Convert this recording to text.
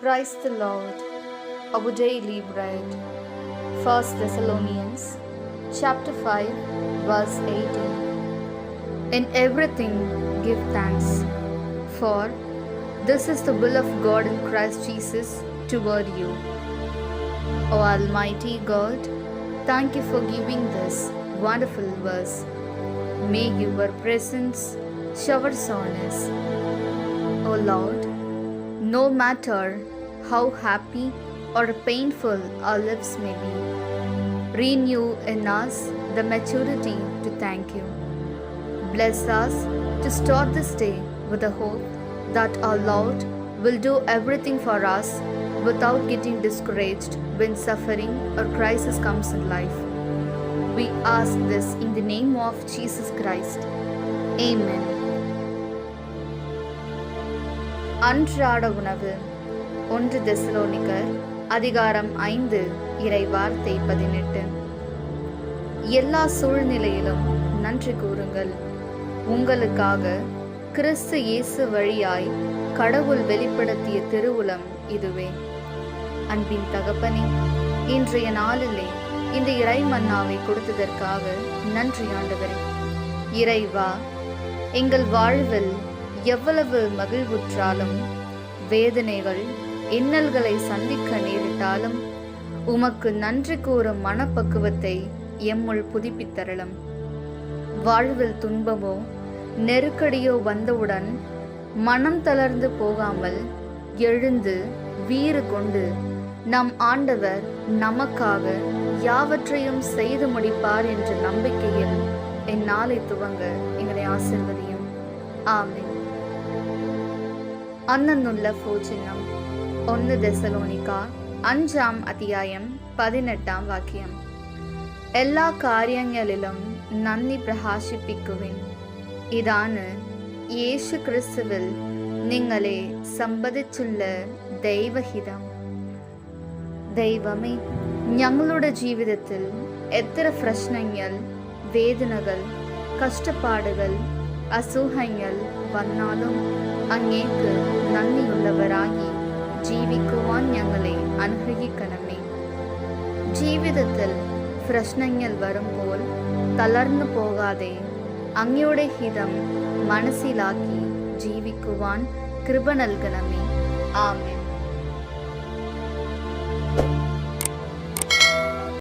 Praise the Lord, our daily bread. 1 Thessalonians chapter 5, verse 18. In everything give thanks, for this is the will of God in Christ Jesus toward you. O Almighty God, thank you for giving this wonderful verse. May your presence showers on us. O Lord, no matter how happy or painful our lives may be, renew in us the maturity to thank you. Bless us to start this day with the hope that our Lord will do everything for us without getting discouraged when suffering or crisis comes in life. We ask this in the name of Jesus Christ. Amen. அன்றாட உணவு 1 தெசலோனிக்கர் அதிகாரம் 5 இறை வார்த்தை 18. எல்லா சூழ்நிலையிலும் நன்றி கூறுங்கள். உங்களுக்காக கிறிஸ்து இயேசு வழியாய் கடவுள் வெளிப்படுத்திய திருவுளம் இதுவே. அன்பின் தகப்பனே, இன்றைய நாளிலே இந்த இறை மன்னாவை கொடுத்ததற்காக நன்றி ஆண்டவரே. இறைவா, எங்கள் வாழ்வில் எவ்வளவு மகிழ்வுற்றாலும் வேதனைகள் இன்னல்களை சந்திக்க நேரிட்டாலும் உமக்கு நன்றி கூறும் மனப்பக்குவத்தை எம்முள் புதுப்பித்தரலும். வாழ்வில் துன்பமோ நெருக்கடியோ வந்தவுடன் மனம் தளர்ந்து போகாமல் எழுந்து வீறு கொண்டு நம் ஆண்டவர் நமக்காக யாவற்றையும் செய்து முடிப்பார் என்ற நம்பிக்கையில் இந்நாளை துவங்க எங்களை ஆசீர்வதியும். ஆமென். അന്നുള്ള ഭോജനം 1 തെസലോനിക്ക 5 അധ്യായം 18 വാക്യം. എല്ലാ കാര്യങ്ങളിലും നന്ദി പ്രകാശിപ്പിക്കുവിൻ. ഇതാണ് യേശു ക്രിസ്തുവിൽ നിങ്ങളെ സംബന്ധിച്ചുള്ള ദൈവഹിതം. ദൈവമേ, ഞങ്ങളുടെ ജീവിതത്തിൽ എത്ര പ്രശ്നങ്ങൾ, വേദനകൾ, കഷ്ടപ്പാടുകൾ, അസൂഹങ്ങൾ വന്നാലും അങ്ങേക്ക് നന്ദിയുള്ളവരായി ജീവിക്കുവാൻ ഞങ്ങളെ അനുഗ്രഹിക്കണമേ. ജീവിതത്തിൽ പ്രശ്നങ്ങൾ വരുമ്പോൾ തളർന്നു പോകാതെ അങ്ങയുടെ ഹിതം മനസ്സിലാക്കി ജീവിക്കുവാൻ കൃപ നൽകണമേ. ആമേൻ.